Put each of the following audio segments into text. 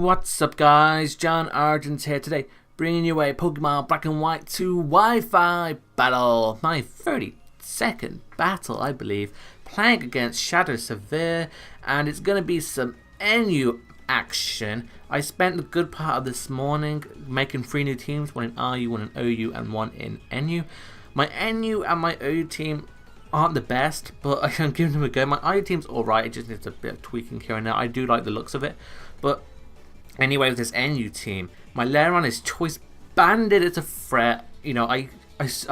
What's up guys, JohnOrigins here today, bringing you a Pokemon Black and White 2 Wi-Fi battle. My 32nd battle, I believe, playing against Shadowsever, and it's going to be some NU action. I spent a good part of this morning making 3 new teams, one in RU, one in OU, and one in NU. My NU and my OU team aren't the best, but I can give them a go. My RU team's alright, it just needs a bit of tweaking here and there. I do like the looks of it, but anyway, with this NU team, my Lairon is choice banded. It's a threat. You know, I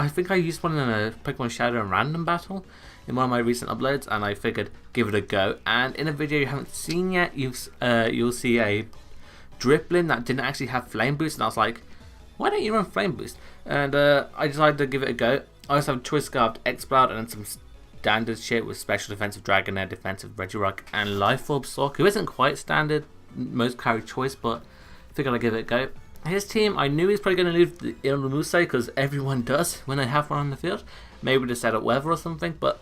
think I used one in a Pokemon Shadow and Random battle in one of my recent uploads, and I figured give it a go. And in a video you haven't seen yet, you'll see a drifblim that didn't actually have Flame Boost, and I was like, why don't you run Flame Boost? And I decided to give it a go. I also have Choice Scarfed exploud and then some standard shit with special defensive Dragonair, defensive Regirock, and Life Orb Sork, who isn't quite standard most carry choice, but figured I'd give it a go. His team, I knew he's probably going to leave the Ilmuse because everyone does when they have one on the field. Maybe to set up weather or something, but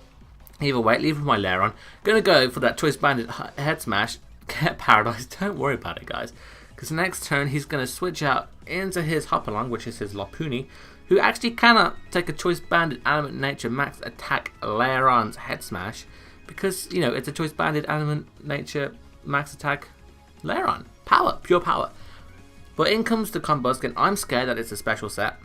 either way, leave with my Lairon. Gonna go for that choice banded head smash, get paralyzed. Don't worry about it, guys, because next turn he's going to switch out into his Hopalong, which is his Lopunny, who actually cannot take a choice banded element nature max attack Lairon's head smash because, you know, it's a choice banded element nature max attack Lairon. Power, pure power. But in comes the Combusken. I'm scared that it's a special set,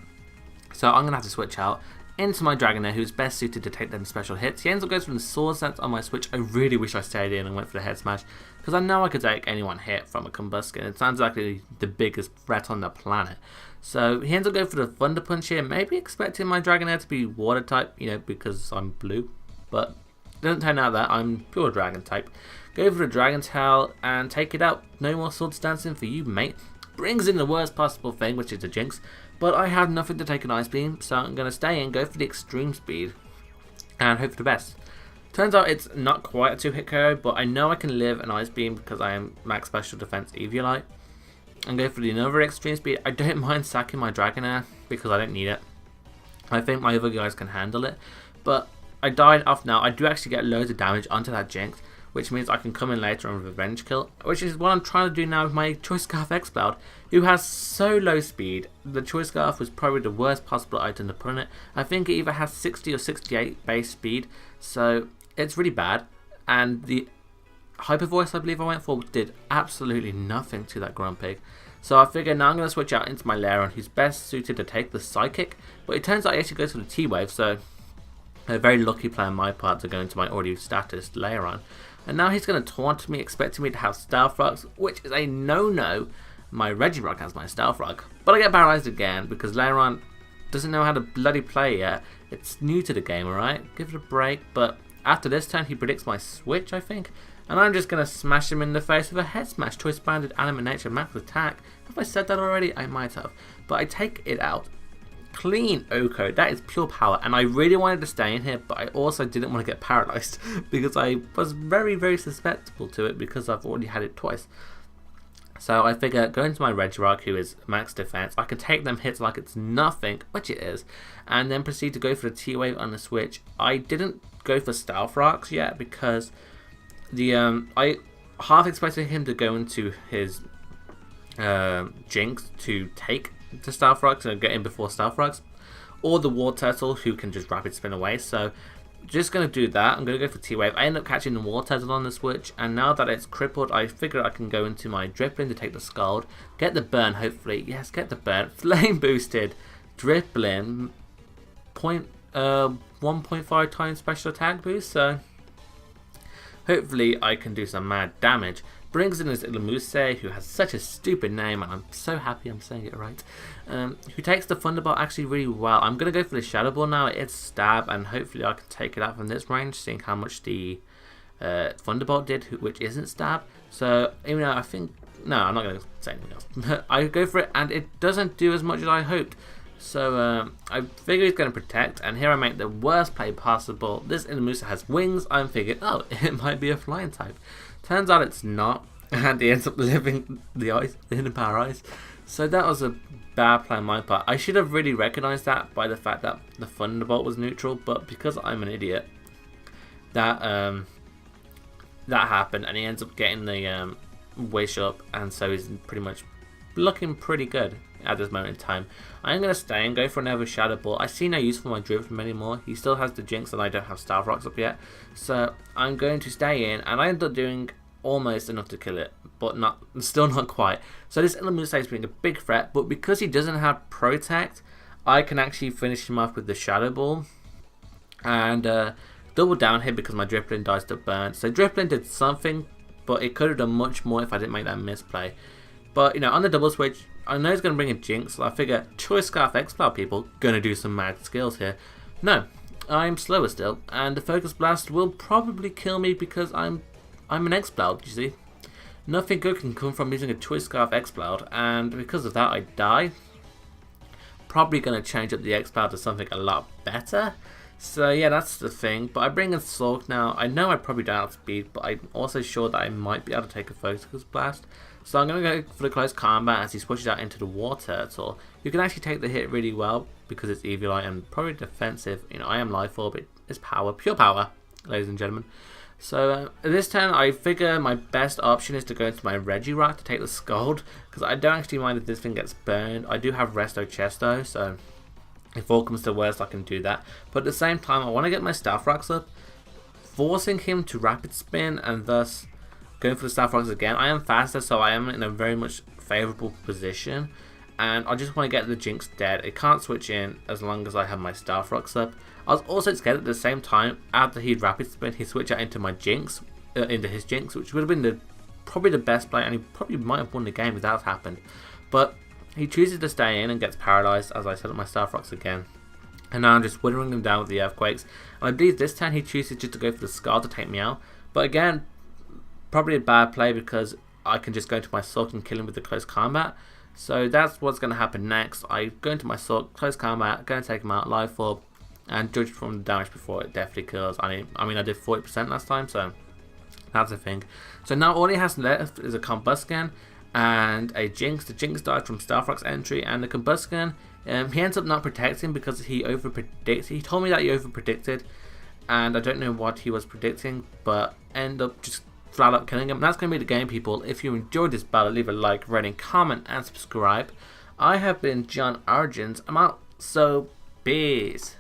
so I'm going to have to switch out into my Dragonair, who's best suited to take them special hits. He ends up going for the Sword Sense on my switch. I really wish I stayed in and went for the Head Smash, because I know I could take any one hit from a Combusken. It sounds like the biggest threat on the planet. So he ends up going for the Thunder Punch here, maybe expecting my Dragonair to be Water type, you know, because I'm blue. But it doesn't turn out that I'm pure Dragon type. Go for the Dragon Tail and take it out. No more Swords Dancing for you, mate. Brings in the worst possible thing, which is the Jinx. But I have nothing to take an Ice Beam, so I'm going to stay in, go for the Extreme Speed, and hope for the best. Turns out it's not quite a 2-hit KO, but I know I can live an Ice Beam because I am max special defense Eviolite. And go for the another Extreme Speed. I don't mind sacking my Dragonair because I don't need it. I think my other guys can handle it, but I died off now. I do actually get loads of damage onto that Jinx, which means I can come in later and revenge kill, which is what I'm trying to do now with my Choice Scarf exploud, who has so low speed. The Choice Scarf was probably the worst possible item to put on it. I think it either has 60 or 68 base speed, so it's really bad. And the Hyper Voice I believe I went for did absolutely nothing to that Grumpig. So I figure now I'm going to switch out into my Lairon, who's best suited to take the Psychic, but it turns out he actually goes for the T-Wave, so a very lucky play on my part to go into my already status Lairon. And now he's going to taunt me, expecting me to have Stealth Rocks, which is a no-no. My Regirock has my Stealth Rock, but I get paralyzed again because Lairon doesn't know how to bloody play yet. It's new to the game, alright? Give it a break, but after this turn he predicts my switch, I think, and I'm just going to smash him in the face with a Head Smash, Choice Banded Element Nature Max Attack. Have I said that already? I might have, but I take it out. Clean Oko, that is pure power, and I really wanted to stay in here, but I also didn't want to get paralyzed because I was very, very susceptible to it because I've already had it twice. So I figure go into my Regirock, who is max defense. I can take them hits like it's nothing, which it is, and then proceed to go for the T-Wave on the switch. I didn't go for Stealth Rocks yet because the I half expected him to go into his Jinx to take to Stealth Rocks and get in before Stealth Rocks, or the War Turtle, who can just rapid spin away. So just going to do that. I'm going to go for T-Wave. I end up catching the War Turtle on the switch, and now that it's crippled, I figure I can go into my Drifblim to take the Scald, get the burn hopefully. Yes, get the burn. Flame boosted Drifblim, 1.5 times special attack boost, so hopefully I can do some mad damage. Brings in his Ilmuse, who has such a stupid name, and I'm so happy I'm saying it right, who takes the Thunderbolt actually really well. I'm going to go for the Shadow Ball now. It's Stab, and hopefully I can take it out from this range, seeing how much the Thunderbolt did, which isn't Stab. So, even though I think... No, I'm not going to say anything else. I go for it, and it doesn't do as much as I hoped. So, I figure he's going to Protect, and here I make the worst play possible. This Ilmuse has wings. I'm thinking, oh, it might be a flying type. Turns out it's not, and he ends up living the ice in the Power Ice. So that was a bad play on my part. I should have really recognized that by the fact that the Thunderbolt was neutral, but because I'm an idiot, that happened, and he ends up getting the wish up, and so he's pretty much looking pretty good at this moment in time. I'm going to stay and go for another Shadow Ball. I see no use for my drifblim anymore. He still has the Jinx and I don't have Staff Rocks up yet. So I'm going to stay in, and I end up doing almost enough to kill it, but still not quite. So this Illuminator is being a big threat, but because he doesn't have Protect, I can actually finish him off with the Shadow Ball. And double down here because my drifblim dies to burn. So drifblim did something, but it could have done much more if I didn't make that misplay. But, you know, on the double switch, I know it's going to bring a Jinx, so I figure Choice Scarf Exploud people going to do some mad skills here. No, I'm slower still, and the Focus Blast will probably kill me because I'm an Exploud, you see. Nothing good can come from using a Choice Scarf Exploud, and because of that I die. Probably going to change up the Exploud to something a lot better. So yeah, that's the thing. But I bring in Sulk now. I know I probably don't have speed, but I'm also sure that I might be able to take a Focus Blast. So I'm going to go for the close combat as he switches out into the War Turtle. You can actually take the hit really well because it's Eviolite and probably defensive. You know, I am Life Orb, but it's power, pure power, ladies and gentlemen. So this turn I figure my best option is to go into my Regirock to take the Scald, because I don't actually mind if this thing gets burned. I do have Resto Chesto, so if all comes to worst I can do that. But at the same time I want to get my Staff Rocks up, forcing him to Rapid Spin and thus going for the Staff Rocks again. I am faster, so I am in a very much favourable position, and I just want to get the Jinx dead. It can't switch in as long as I have my Staff Rocks up. I was also scared at the same time, after he'd Rapid Spin, he'd switch out into my Jinx, into his Jinx, which would have been probably the best play, and he probably might have won the game if that happened. But he chooses to stay in and gets paralysed as I set up my Staff Rocks again. And now I'm just withering him down with the Earthquakes. And I believe this time he chooses just to go for the Scar to take me out. But again, probably a bad play because I can just go into my Sulk and kill him with the close combat. So that's what's going to happen next. I go into my Sulk, close combat, going to take him out, Life Orb, and judge from the damage before it definitely kills. I mean I did 40% last time, so that's a thing. So now all he has left is a Combusken and a Jinx. The Jinx died from Staff Rocks entry, and the Combusken, he ends up not protecting because he over-predicts. He told me that he over-predicted, and I don't know what he was predicting, but end up just flat up killing him. And that's going to be the game, people. If you enjoyed this battle, leave a like, rating, comment, and subscribe. I have been JohnOrigins. I'm out, so peace.